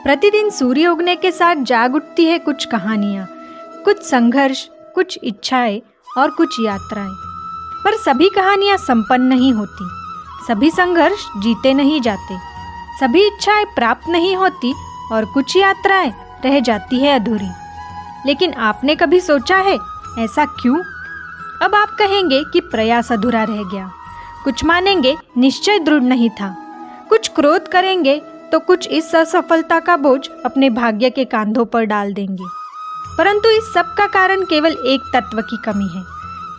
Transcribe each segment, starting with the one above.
प्रतिदिन सूर्य उगने के साथ जाग उठती है कुछ कहानियाँ, कुछ संघर्ष, कुछ इच्छाएं और कुछ यात्राएं। पर सभी कहानियाँ संपन्न नहीं होती, सभी संघर्ष जीते नहीं जाते, सभी इच्छाएं प्राप्त नहीं होती और कुछ यात्राएं रह जाती है अधूरी। लेकिन आपने कभी सोचा है ऐसा क्यों? अब आप कहेंगे कि प्रयास अधूरा रह गया, कुछ मानेंगे निश्चय दृढ़ नहीं था, कुछ क्रोध करेंगे तो कुछ इस असफलता का बोझ अपने भाग्य के कांधों पर डाल देंगे। परंतु इस सब का कारण केवल एक तत्व की कमी है।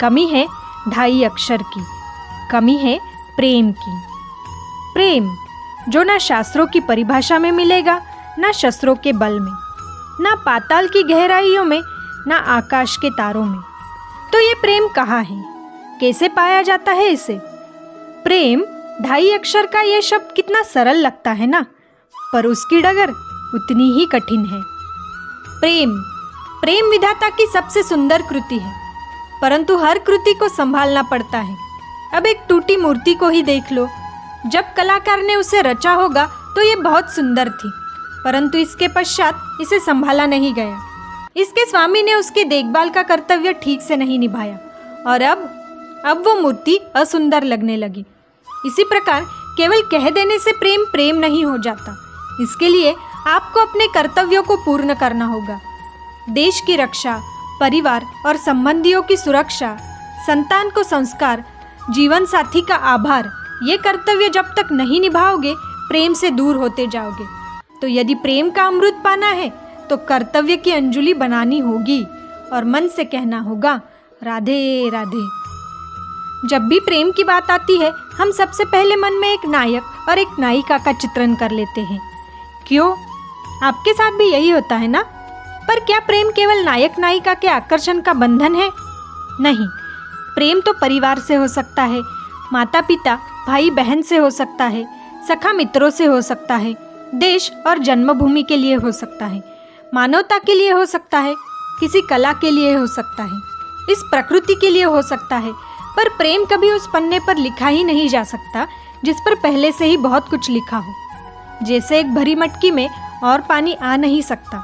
कमी है 2.5 अक्षर की, कमी है प्रेम की। प्रेम जो ना शास्त्रों की परिभाषा में मिलेगा, ना शस्त्रों के बल में, ना पाताल की गहराइयों में, ना आकाश के तारों में। तो ये प्रेम कहाँ है? कैसे पाया जाता है इसे? प्रेम 2.5 अक्षर का ये शब्द कितना सरल लगता है ना, पर उसकी डगर उतनी ही कठिन है। प्रेम विधाता की सबसे सुंदर कृति है, परंतु हर कृति को संभालना पड़ता है। अब एक टूटी मूर्ति को ही देख लो, जब कलाकार ने उसे रचा होगा तो ये बहुत सुंदर थी, परंतु इसके पश्चात इसे संभाला नहीं गया। इसके स्वामी ने उसके देखभाल का कर्तव्य ठीक से नहीं निभाया और अब वो मूर्ति असुंदर लगने लगी। इसी प्रकार केवल कह देने से प्रेम नहीं हो जाता। इसके लिए आपको अपने कर्तव्यों को पूर्ण करना होगा। देश की रक्षा, परिवार और संबंधियों की सुरक्षा, संतान को संस्कार, जीवन साथी का आभार, ये कर्तव्य जब तक नहीं निभाओगे प्रेम से दूर होते जाओगे। तो यदि प्रेम का अमृत पाना है तो कर्तव्य की अंजुलि बनानी होगी और मन से कहना होगा राधे राधे। जब भी प्रेम की बात आती है हम सबसे पहले मन में एक नायक और एक नायिका का चित्रण कर लेते हैं। क्यों? आपके साथ भी यही होता है ना? पर क्या प्रेम केवल नायक नायिका के आकर्षण का बंधन है? नहीं, प्रेम तो परिवार से हो सकता है, माता पिता भाई बहन से हो सकता है, सखा मित्रों से हो सकता है, देश और जन्मभूमि के लिए हो सकता है, मानवता के लिए हो सकता है, किसी कला के लिए हो सकता है, इस प्रकृति के लिए हो सकता है। पर प्रेम कभी उस पन्ने पर लिखा ही नहीं जा सकता जिस पर पहले से ही बहुत कुछ लिखा हो। जैसे एक भरी मटकी में और पानी आ नहीं सकता।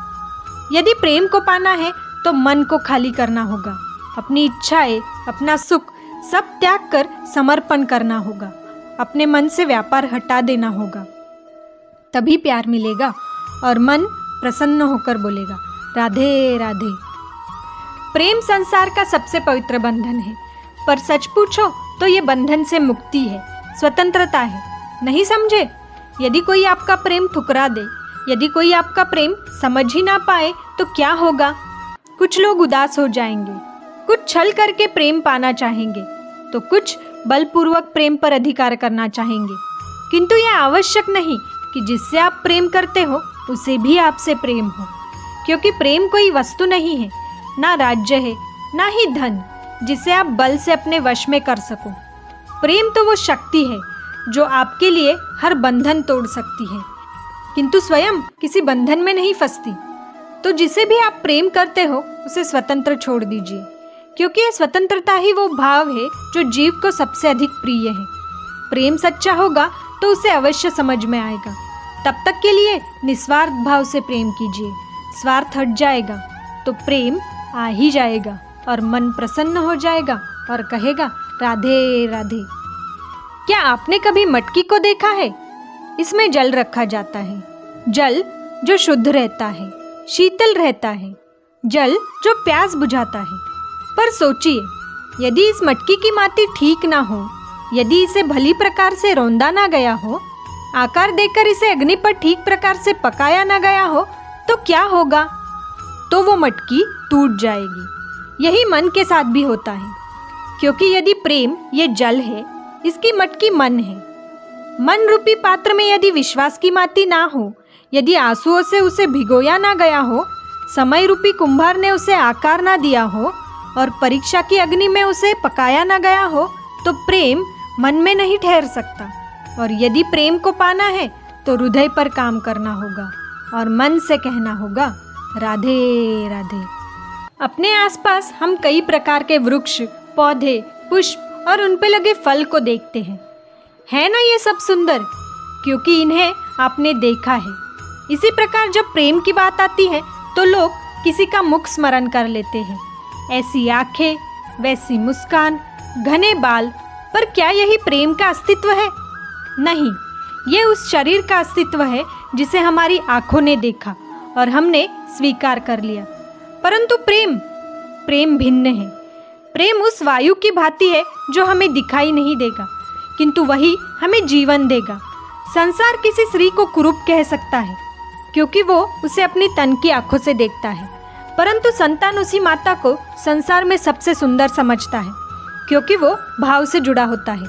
यदि प्रेम को पाना है तो मन को खाली करना होगा, अपनी इच्छाएं, अपना सुख सब त्याग कर समर्पण करना होगा, अपने मन से व्यापार हटा देना होगा। तभी प्यार मिलेगा और मन प्रसन्न होकर बोलेगा राधे राधे। प्रेम संसार का सबसे पवित्र बंधन है, पर सच पूछो तो ये बंधन से मुक्ति है, स्वतंत्रता है। नहीं समझे? यदि कोई आपका प्रेम ठुकरा दे, यदि कोई आपका प्रेम समझ ही ना पाए तो क्या होगा? कुछ लोग उदास हो जाएंगे, कुछ छल करके प्रेम पाना चाहेंगे, तो कुछ बलपूर्वक प्रेम पर अधिकार करना चाहेंगे। किंतु यह आवश्यक नहीं कि जिससे आप प्रेम करते हो उसे भी आपसे प्रेम हो, क्योंकि प्रेम कोई वस्तु नहीं है, ना राज्य है, ना ही धन जिसे आप बल से अपने वश में कर सको। प्रेम तो वो शक्ति है जो आपके लिए हर बंधन तोड़ सकती है, किंतु स्वयं किसी बंधन में नहीं फंसती। तो जिसे भी आप प्रेम करते हो उसे स्वतंत्र छोड़ दीजिए, क्योंकि यह स्वतंत्रता ही वो भाव है जो जीव को सबसे अधिक प्रिय है। प्रेम सच्चा होगा तो उसे अवश्य समझ में आएगा। तब तक के लिए निस्वार्थ भाव से प्रेम कीजिए। स्वार्थ हट जाएगा तो प्रेम आ ही जाएगा और मन प्रसन्न हो जाएगा और कहेगा राधे राधे। क्या आपने कभी मटकी को देखा है? इसमें जल रखा जाता है, जल जो शुद्ध रहता है, शीतल रहता है, जल जो प्यास बुझाता है। पर सोचिए, यदि इस मटकी की माटी ठीक ना हो, यदि इसे भली प्रकार से रौंदा ना गया हो, आकार देकर इसे अग्नि पर ठीक प्रकार से पकाया ना गया हो, तो क्या होगा? तो वो मटकी टूट जाएगी। यही मन के साथ भी होता है, क्योंकि यदि प्रेम ये जल है, इसकी मटकी मन है। मन रूपी पात्र में यदि विश्वास की माटी ना हो, यदि आंसुओं से उसे भिगोया ना गया हो, समय रूपी कुंभार ने उसे आकार ना दिया हो और परीक्षा की अग्नि में उसे पकाया ना गया हो, तो प्रेम मन में नहीं ठहर सकता। और यदि प्रेम को पाना है तो हृदय पर काम करना होगा और मन से कहना होगा राधे राधे। अपने आसपास हम कई प्रकार के वृक्ष, पौधे, पुष्प और उन पे लगे फल को देखते हैं। है ना ये सब सुंदर? क्योंकि इन्हें आपने देखा है, इसी प्रकार जब प्रेम की बात आती है तो लोग किसी का मुख स्मरण कर लेते हैं। ऐसी आंखें, वैसी मुस्कान, घने बाल, पर क्या यही प्रेम का अस्तित्व है? नहीं, ये उस शरीर का अस्तित्व है जिसे हमारी आंखों ने देखा और हमने स्वीकार कर लिया। परंतु प्रेम भिन्न है। प्रेम उस वायु की भांति है जो हमें दिखाई नहीं देगा, किंतु वही हमें जीवन देगा। संसार किसी स्त्री को कुरूप कह सकता है क्योंकि वो उसे अपनी तन की आंखों से देखता है, परंतु संतान उसी माता को संसार में सबसे सुंदर समझता है क्योंकि वो भाव से जुड़ा होता है।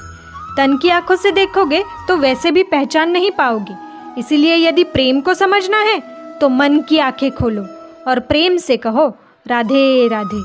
तन की आंखों से देखोगे तो वैसे भी पहचान नहीं पाओगे। इसीलिए यदि प्रेम को समझना है तो मन की आंखें खोलो और प्रेम से कहो राधे राधे।